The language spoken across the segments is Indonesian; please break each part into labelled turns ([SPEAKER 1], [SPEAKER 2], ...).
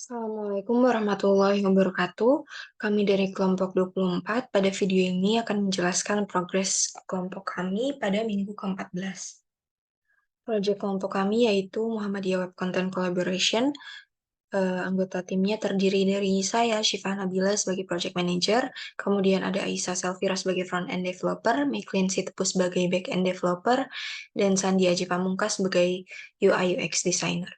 [SPEAKER 1] Assalamualaikum warahmatullahi wabarakatuh. Kami dari kelompok 24 pada video ini akan menjelaskan progres kelompok kami pada minggu ke-14. Proyek kelompok kami yaitu Muhammadiyah Web Content Collaboration. Anggota timnya terdiri dari saya, Syifa Nabila sebagai Project Manager, kemudian ada Aisyah Selvira sebagai Front-End Developer, Meklin Sitepu sebagai Back-End Developer, dan Sandi Aji Pamungkas sebagai UI UX Designer.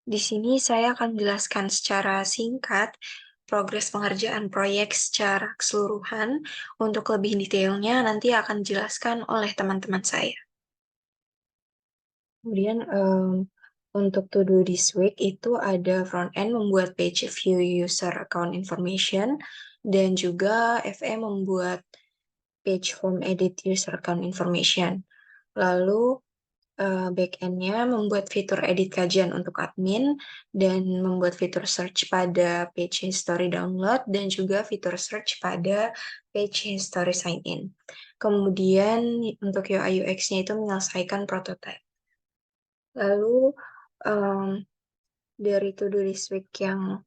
[SPEAKER 1] Di sini saya akan menjelaskan secara singkat progres pengerjaan proyek secara keseluruhan. Untuk lebih detailnya nanti akan dijelaskan oleh teman-teman saya. Kemudian untuk to do this week itu ada front end membuat page view user account information dan juga FE membuat page form edit user account information. Lalu back-end-nya membuat fitur edit kajian untuk admin dan membuat fitur search pada page history download dan juga fitur search pada page history sign in. Kemudian untuk UI UX-nya itu menyelesaikan prototype. Lalu dari to-do list week yang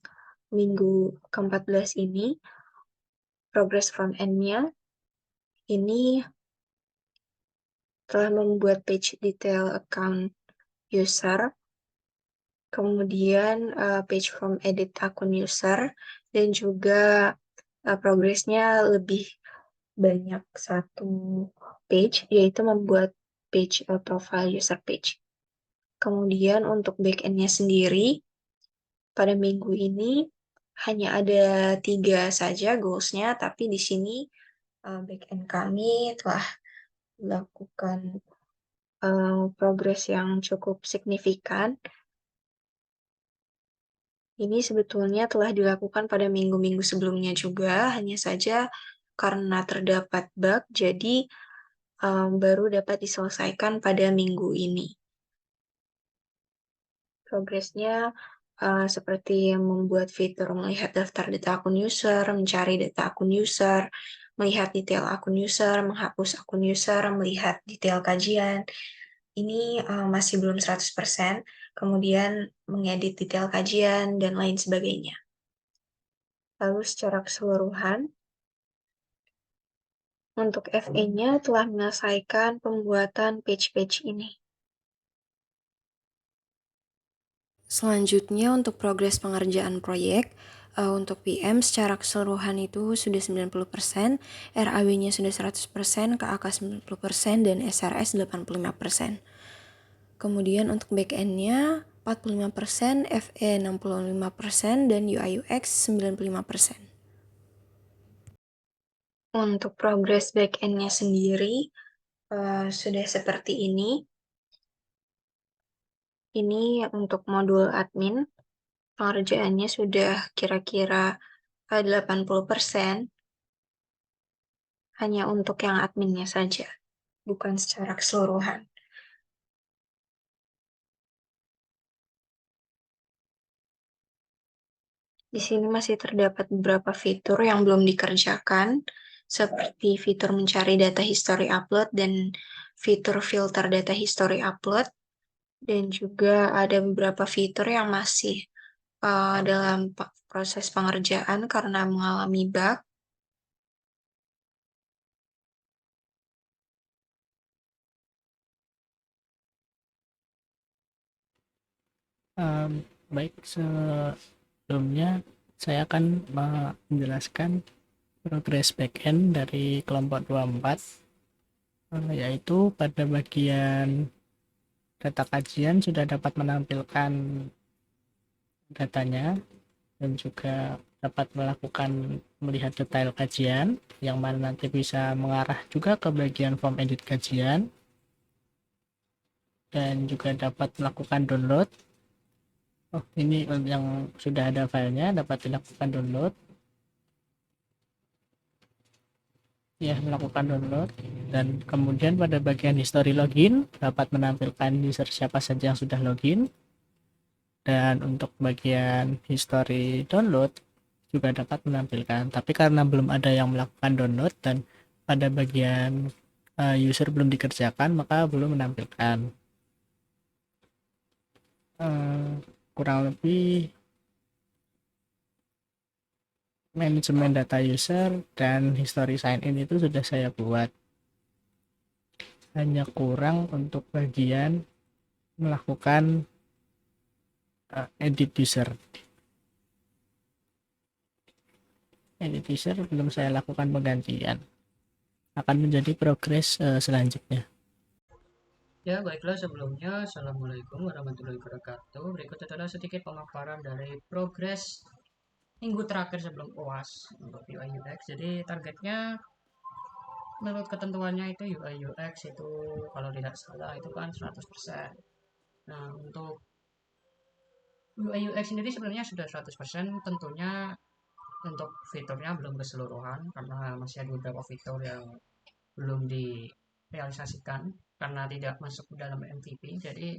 [SPEAKER 1] minggu ke-14 ini, progress front end-nya ini telah membuat page detail account user, kemudian page form edit akun user, dan juga progresnya lebih banyak satu page, yaitu membuat page profile user page. Kemudian untuk backend-nya sendiri, pada minggu ini hanya ada 3 saja goals-nya, tapi di sini backend kami telah melakukan progres yang cukup signifikan. Ini sebetulnya telah dilakukan pada minggu-minggu sebelumnya juga, hanya saja karena terdapat bug, jadi baru dapat diselesaikan pada minggu ini. Progresnya seperti membuat fitur melihat daftar data akun user, mencari data akun user, melihat detail akun user, menghapus akun user, melihat detail kajian. Ini masih belum 100%, kemudian mengedit detail kajian, dan lain sebagainya. Lalu secara keseluruhan, untuk FE-nya telah menyelesaikan pembuatan page-page ini. Selanjutnya untuk progres pengerjaan proyek, untuk PM secara keseluruhan itu sudah 90%, RAW-nya sudah 100%, KAK 90%, dan SRS 85%. Kemudian untuk back-end-nya 45%, FE 65%, dan UI UX 95%. Untuk progres back-end-nya sendiri sudah seperti ini. Ini untuk modul admin, pengerjaannya sudah kira-kira 80%, hanya untuk yang adminnya saja, bukan secara keseluruhan. Di sini masih terdapat beberapa fitur yang belum dikerjakan, seperti fitur mencari data history upload dan fitur filter data history upload, dan juga ada beberapa fitur yang masih dalam proses pengerjaan karena mengalami bug.
[SPEAKER 2] Baik, sebelumnya saya akan menjelaskan progres backend dari kelompok 24, yaitu pada bagian data kajian sudah dapat menampilkan datanya dan juga dapat melihat detail kajian yang mana nanti bisa mengarah juga ke bagian form edit kajian, dan juga dapat melakukan download. Ini yang sudah ada filenya, dapat dilakukan download. Ya, melakukan download. Dan kemudian pada bagian history login dapat menampilkan user siapa saja yang sudah login. Dan untuk bagian history download juga dapat menampilkan. Tapi karena belum ada yang melakukan download dan pada bagian user belum dikerjakan, maka belum menampilkan. kurang lebih manajemen data user dan history sign in itu sudah saya buat, hanya kurang untuk bagian melakukan edit user belum saya lakukan penggantian, akan menjadi progres selanjutnya.
[SPEAKER 3] Ya, baiklah sebelumnya, Assalamualaikum warahmatullahi wabarakatuh. Berikut adalah sedikit pemaparan dari progres minggu terakhir sebelum UAS untuk UI UX. Jadi targetnya menurut ketentuannya itu UI UX itu kalau tidak salah itu kan 100%. Nah, untuk UI UX sendiri sebenarnya sudah 100%, tentunya untuk fiturnya belum keseluruhan karena masih ada beberapa fitur yang belum direalisasikan karena tidak masuk dalam MVP. Jadi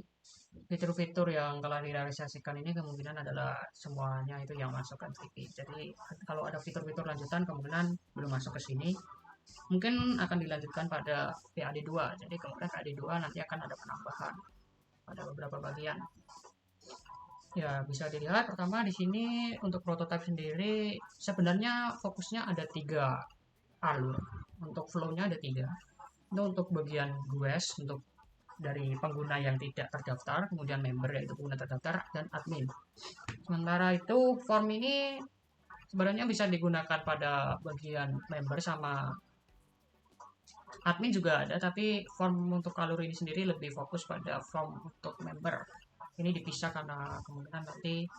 [SPEAKER 3] fitur-fitur yang telah direalisasikan ini kemungkinan adalah semuanya itu yang masuk ke MVP. Jadi kalau ada fitur-fitur lanjutan kemungkinan belum masuk ke sini. Mungkin akan dilanjutkan pada PAD 2. Jadi kemudian PAD 2 nanti akan ada penambahan pada beberapa bagian. Ya, bisa dilihat pertama di sini untuk prototype sendiri sebenarnya fokusnya ada 3 alur. Untuk flow-nya ada 3. Itu untuk bagian GUES untuk dari pengguna yang tidak terdaftar, kemudian member yaitu pengguna terdaftar, dan admin. Sementara itu form ini sebenarnya bisa digunakan pada bagian member sama admin juga ada, tapi form untuk alur ini sendiri lebih fokus pada form untuk member. Ini dipisah karena kemungkinan nanti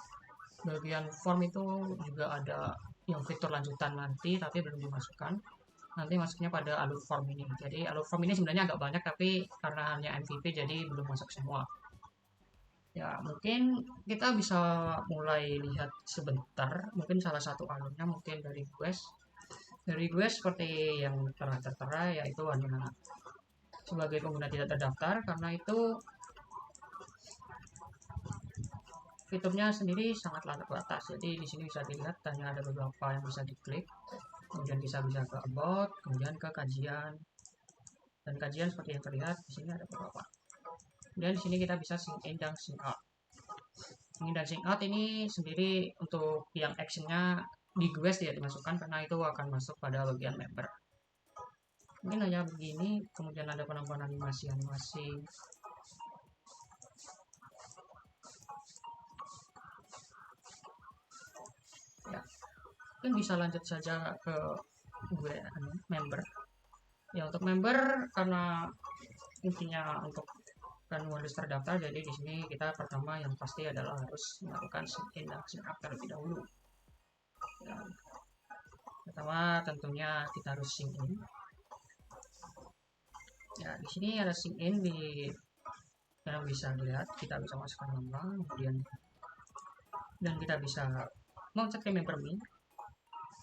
[SPEAKER 3] bagian form itu juga ada yang fitur lanjutan nanti tapi belum dimasukkan, nanti masuknya pada alur form ini. Jadi alur form ini sebenarnya agak banyak tapi karena hanya MVP jadi belum masuk semua. Ya, mungkin kita bisa mulai lihat sebentar, mungkin salah satu alurnya mungkin dari GUES. Dari GUES seperti yang telah tertera yaitu hanya sebagai pengguna tidak terdaftar, karena itu fiturnya sendiri sangatlah terbatas. Jadi di sini bisa dilihat hanya ada beberapa yang bisa diklik, kemudian bisa ke about, kemudian ke kajian, dan kajian seperti yang terlihat di sini ada beberapa. Dan di sini kita bisa sync in dan sync out. Sync in dan sync out ini sendiri untuk yang actionnya di GUES tidak dimasukkan karena itu akan masuk pada bagian member. Mungkin hanya begini, kemudian ada penambahan animasi-animasi. Ya, mungkin bisa lanjut saja ke member. Ya, untuk member karena intinya untuk kan harus terdaftar, jadi di sini kita pertama yang pasti adalah harus melakukan sign in dan sign up terlebih dahulu. Ya, pertama tentunya kita harus sign in. Ya, di sini ada sign in di yang bisa dilihat, kita bisa masukkan nama, kemudian dan kita bisa mengecek member me.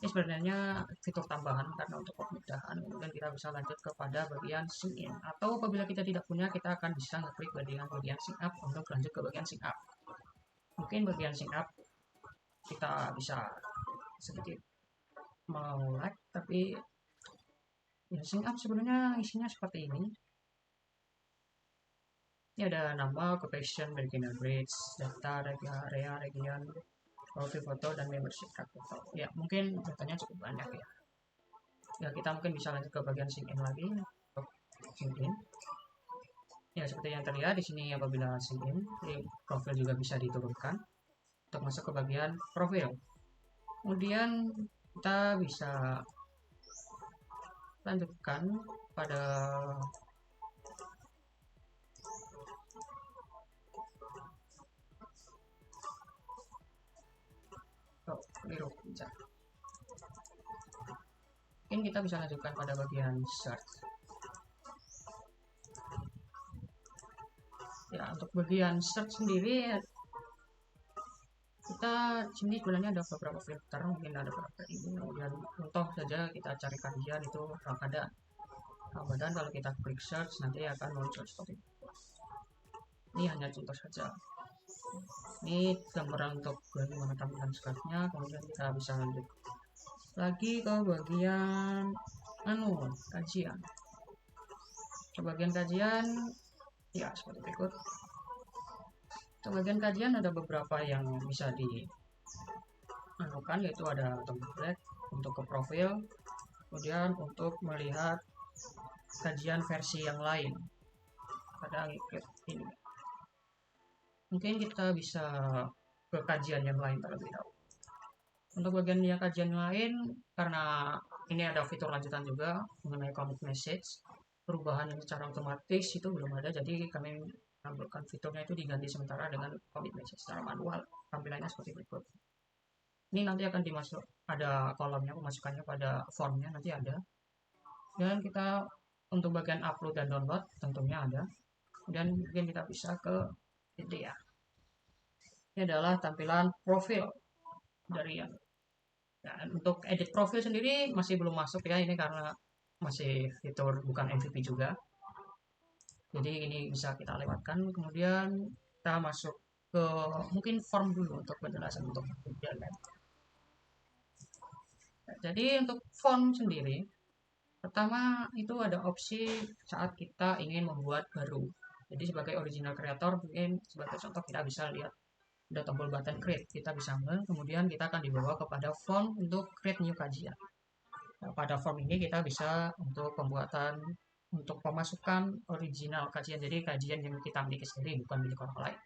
[SPEAKER 3] Ini sebenarnya fitur tambahan karena untuk kemudahan. Kemudian kita bisa lanjut kepada bagian sign in, atau apabila kita tidak punya kita akan bisa ngeklik bagian sign up untuk lanjut ke bagian sign up. Mungkin bagian sign up kita bisa sedikit mau like, tapi ya sign up sebenarnya isinya seperti ini. Ini ada nama, occupation, beginner bridge, data, area, region, profil foto, dan membership card foto. Ya, mungkin datanya cukup banyak ya. Ya, kita mungkin bisa lanjut ke bagian sign in lagi. Sign in. Ya, seperti yang terlihat di sini apabila sign in, profil juga bisa diturunkan untuk masuk ke bagian profil. Kemudian kita bisa lanjutkan pada mungkin kita bisa lanjutkan pada bagian search. Ya, untuk bagian search sendiri kita sini sebenarnya ada beberapa filter, mungkin ada beberapa ini. Kemudian contoh saja kita cari kajian itu Ramadan. Ramadan kalau kita klik search nanti akan muncul seperti ini. Ini hanya contoh saja. Ini gambaran untuk bagaimana tampilan searchnya. Kemudian kita bisa lanjut lagi ke bagian kajian. Ke bagian kajian ya seperti berikut. Untuk bagian kajian ada beberapa yang bisa dilakukan, yaitu ada template untuk ke profil, kemudian untuk melihat kajian versi yang lain pada ngikut ini. Mungkin kita bisa ke kajian yang lain terlebih dahulu. Untuk bagian yang kajian lain, karena ini ada fitur lanjutan juga mengenai commit message, perubahan yang secara otomatis itu belum ada, jadi kami menambahkan fiturnya itu diganti sementara dengan commit message secara manual. Tampilannya seperti berikut. Ini nanti akan dimasuk, ada kolomnya pemasukannya pada formnya nanti ada. Dan kita untuk bagian upload dan download tentunya ada. Dan mungkin kita bisa ke ini ya. Ini adalah tampilan profil dari yang. Dan untuk edit profil sendiri masih belum masuk ya, ini karena masih fitur bukan MVP juga. Jadi ini bisa kita lewatkan. Kemudian kita masuk ke mungkin form dulu untuk penjelasan untuk bagian. Jadi untuk font sendiri, pertama itu ada opsi saat kita ingin membuat baru. Jadi sebagai original creator, mungkin sebagai contoh kita bisa lihat ada tombol button create, kita bisa kemudian kita akan dibawa kepada form untuk create new kajian. Nah, pada form ini kita bisa untuk pembuatan, untuk pemasukan original kajian, jadi kajian yang kita miliki sendiri bukan milik orang lain.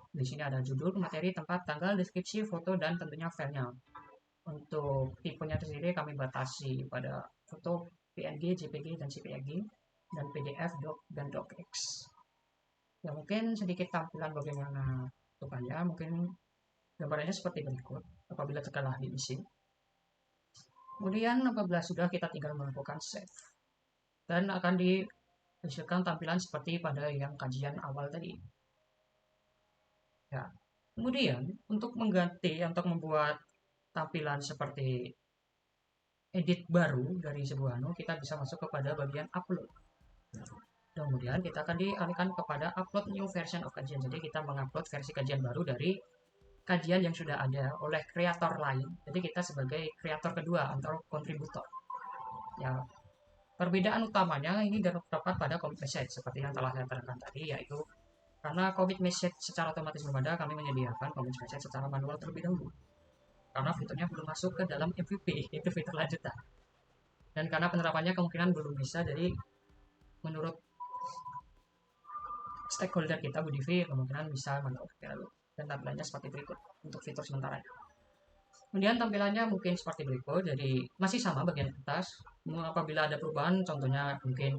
[SPEAKER 3] Di sini ada judul, materi, tempat, tanggal, deskripsi, foto, dan tentunya filenya. Untuk tipenya sendiri kami batasi pada foto, PNG, JPG, dan CPG, dan PDF, doc, dan docx. Ya mungkin sedikit tampilan bagaimana bentukannya, mungkin gambarannya seperti berikut apabila telah diisi. Kemudian apabila sudah, kita tinggal melakukan save. Dan akan dihasilkan tampilan seperti pada yang kajian awal tadi. Ya. Kemudian untuk mengganti, untuk membuat tampilan seperti edit baru dari sebuah kita bisa masuk kepada bagian upload. Kemudian kita akan dialihkan kepada upload new version of kajian. Jadi kita mengupload versi kajian baru dari kajian yang sudah ada oleh kreator lain. Jadi kita sebagai kreator kedua atau kontributor. Ya, perbedaan utamanya ini terdapat pada commit message seperti yang telah saya terangkan tadi, yaitu karena commit message secara otomatis belum ada, kami menyediakan commit message secara manual terlebih dahulu. Karena fiturnya belum masuk ke dalam MVP, itu fitur lanjutan. Dan karena penerapannya kemungkinan belum bisa, jadi menurut stakeholder kita Bu Divi kemungkinan bisa menurut dan tampilannya seperti berikut untuk fitur sementara. Kemudian tampilannya mungkin seperti berikut, jadi masih sama bagian atas. Apabila ada perubahan, contohnya mungkin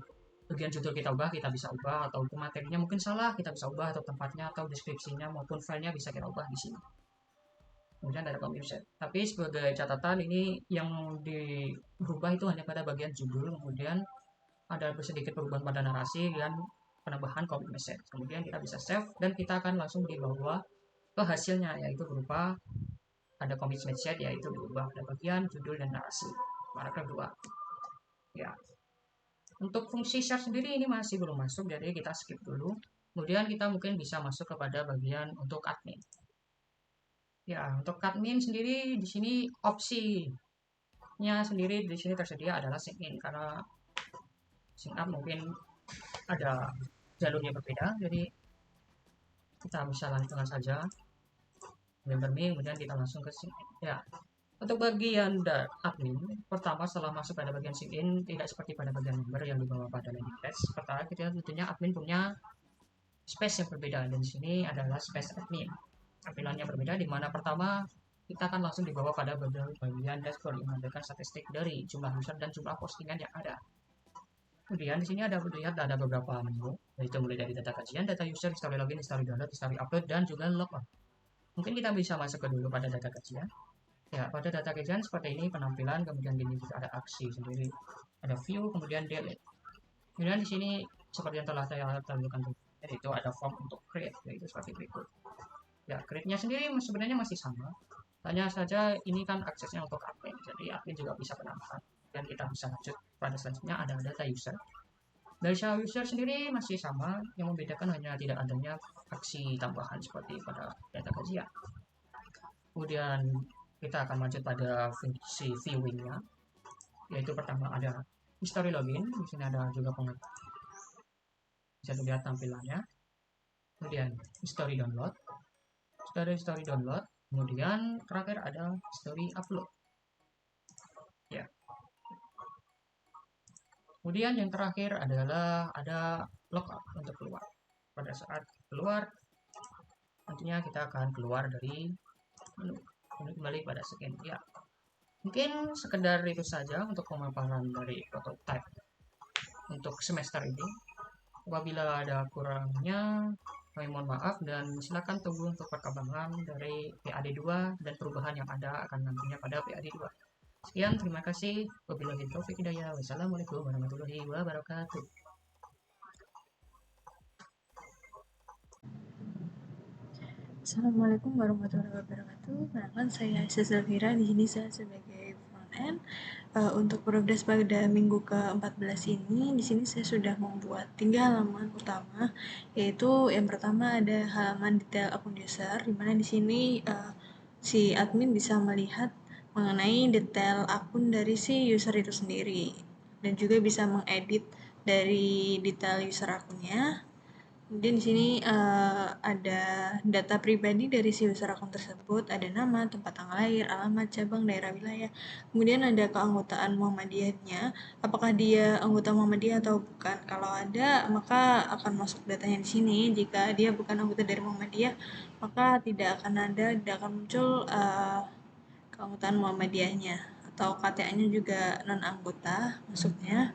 [SPEAKER 3] bagian judul kita ubah, kita bisa ubah, atau materinya mungkin salah, kita bisa ubah, atau tempatnya, atau deskripsinya maupun filenya bisa kita ubah di sini. Kemudian ada commission. Tapi sebagai catatan, ini yang dirubah itu hanya pada bagian judul, kemudian ada sedikit perubahan pada narasi dan penambahan commit message. Kemudian kita bisa save dan kita akan langsung dibawa ke hasilnya, yaitu berupa ada commit message, yaitu berubah pada bagian judul dan narasi. Paragraf 2. Ya. Untuk fungsi share sendiri ini masih belum masuk, jadi kita skip dulu. Kemudian kita mungkin bisa masuk kepada bagian untuk admin. Ya, untuk admin sendiri di sini opsinya sendiri di sini tersedia adalah sign in, karena sign up mungkin ada jalurnya berbeda, jadi kita bisa langsung saja member me, kemudian kita langsung ke sign in. Ya, untuk bagian admin, pertama setelah masuk pada bagian sign in, tidak seperti pada bagian member yang dibawa pada landing page. Pertama kita tentunya admin punya space yang berbeda, dan di sini adalah space admin. Tampilannya berbeda, di mana pertama kita akan langsung dibawa pada bagian dashboard yang menampilkan statistik dari jumlah user dan jumlah postingan yang ada. Kemudian di sini ada beberapa menu, yaitu mulai dari data kajian, data user, history login, history download, history upload, dan juga logout. Mungkin kita bisa masuk ke dulu pada data kajian. Ya, pada data kajian seperti ini penampilan, kemudian di sini ada aksi sendiri, ada view, kemudian delete. Kemudian di sini seperti yang telah saya tampilkan, yaitu ada form untuk create, yaitu seperti berikut. Ya, create-nya sendiri sebenarnya masih sama. Hanya saja ini kan aksesnya untuk admin, jadi admin juga bisa penambahan. Dan kita bisa lanjut pada selanjutnya ada data user. Dari user sendiri masih sama, yang membedakan hanya tidak adanya aksi tambahan seperti pada data kajian. Kemudian kita akan lanjut pada fungsi viewing-nya, yaitu pertama ada history login, di sini ada juga bisa dilihat tampilannya. Kemudian history download, Sudah ada story download, kemudian terakhir ada story upload. Ya. Kemudian yang terakhir adalah ada logout untuk keluar. Pada saat keluar, nantinya kita akan keluar dari menu. Ini kembali pada scan. Ya, mungkin sekedar itu saja untuk pemaparan dari prototype untuk semester ini. Apabila ada kurangnya, kami mohon maaf dan silakan tunggu untuk perkembangan dari PAD 2 dan perubahan yang ada akan nantinya pada PAD 2. Sekian, terima kasih. Wabillahi taufiq hidayah. Wassalamualaikum warahmatullahi wabarakatuh.
[SPEAKER 4] Assalamualaikum warahmatullahi wabarakatuh. Perkenalkan saya Aisyah Zafira. Di sini saya sebagai front end. Untuk progres pada minggu ke-14 ini, di sini saya sudah membuat 3 halaman utama, yaitu yang pertama ada halaman detail akun user, di mana di sini si admin bisa melihat mengenai detail akun dari si user itu sendiri, dan juga bisa mengedit dari detail user akunnya. Kemudian di sini ada data pribadi dari si user akun tersebut, ada nama, tempat tanggal lahir, alamat, cabang, daerah, wilayah. Kemudian ada keanggotaan Muhammadiyahnya, apakah dia anggota Muhammadiyah atau bukan. Kalau ada, maka akan masuk datanya di sini. Jika dia bukan anggota dari Muhammadiyah, maka tidak akan muncul keanggotaan Muhammadiyahnya. Atau KTA-nya juga non anggota masuknya.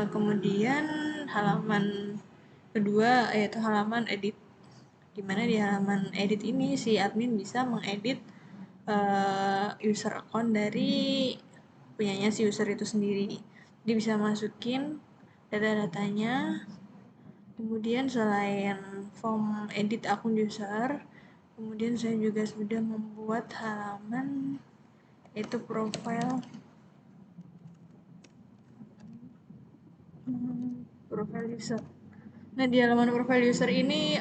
[SPEAKER 4] Kemudian halaman kedua yaitu halaman edit, dimana di halaman edit ini si admin bisa mengedit user account dari punyanya si user itu sendiri. Dia bisa masukin data-datanya. Kemudian selain form edit akun user, kemudian saya juga sudah membuat halaman yaitu profile user. Nah, di halaman profile user ini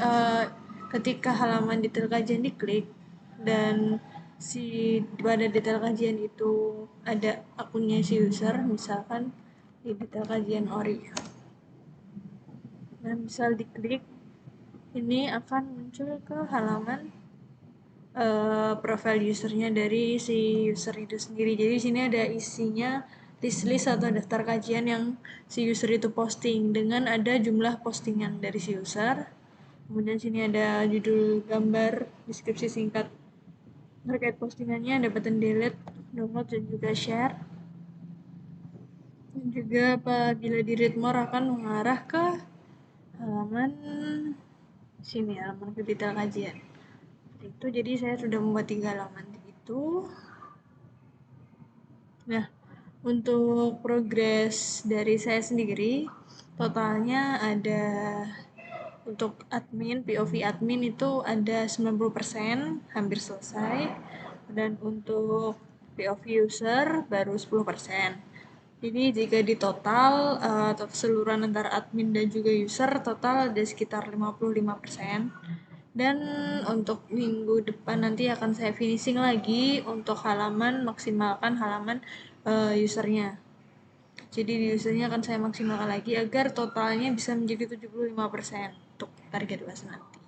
[SPEAKER 4] ketika halaman detail kajian diklik dan pada detail kajian itu ada akunnya si user, misalkan di detail kajian ori. Nah, misal diklik, ini akan muncul ke halaman profile usernya dari si user itu sendiri. Jadi di sini ada isinya list atau daftar kajian yang si user itu posting dengan ada jumlah postingan dari si user. Kemudian sini ada judul, gambar, deskripsi singkat terkait postingannya, ada button delete, download, dan juga share. Dan juga apabila di read more akan mengarah ke halaman sini, halaman ke detail kajian. Itu jadi saya sudah membuat 3 halaman itu. Nah, untuk progres dari saya sendiri, totalnya ada untuk admin, POV admin itu ada 90%, hampir selesai. Dan untuk POV user baru 10%. Jadi jika di total, keseluruhan antara admin dan juga user, total ada sekitar 55%. Dan untuk minggu depan nanti akan saya finishing lagi untuk halaman, maksimalkan halaman usernya. Jadi di usernya akan saya maksimalkan lagi agar totalnya bisa menjadi 75% untuk target UAS nanti.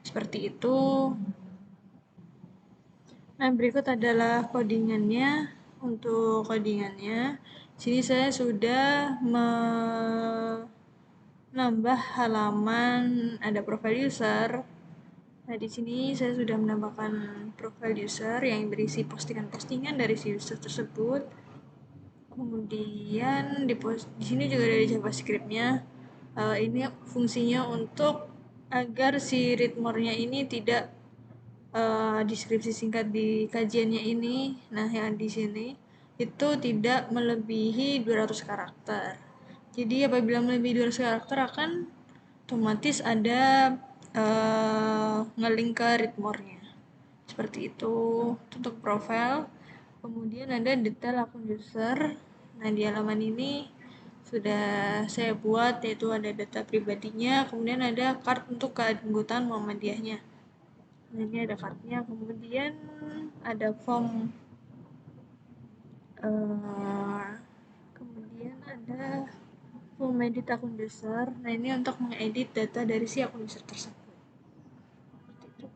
[SPEAKER 4] Seperti itu. Nah, berikut adalah codingannya. Untuk codingannya, sini saya sudah menambah halaman, ada profile user. Nah, di sini saya sudah menambahkan profile user yang berisi postingan-postingan dari si user tersebut. Kemudian di sini juga ada JavaScript-nya. Ini fungsinya untuk agar si read more-nya ini tidak deskripsi singkat di kajiannya ini. Nah, yang di sini itu tidak melebihi 200 karakter. Jadi apabila melebihi 200 karakter akan otomatis ada nge-link ke read more-nya. Seperti itu untuk profile. Kemudian ada detail akun user. Nah, di halaman ini sudah saya buat, yaitu ada data pribadinya, kemudian ada card untuk keanggotaan Muhammadiyahnya. Nah, ini ada cardnya, kemudian ada form, kemudian ada form edit akun user. Nah, ini untuk mengedit data dari si akun user tersebut. Seperti itu.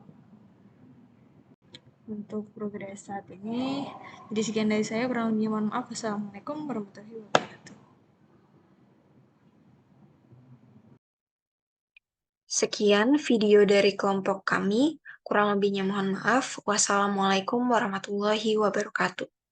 [SPEAKER 4] untuk progres saat ini. Jadi sekian dari saya, kurang lebihnya mohon maaf. Wassalamualaikum warahmatullahi wabarakatuh.
[SPEAKER 1] Sekian video dari kelompok kami. Kurang lebihnya mohon maaf. Wassalamualaikum warahmatullahi wabarakatuh.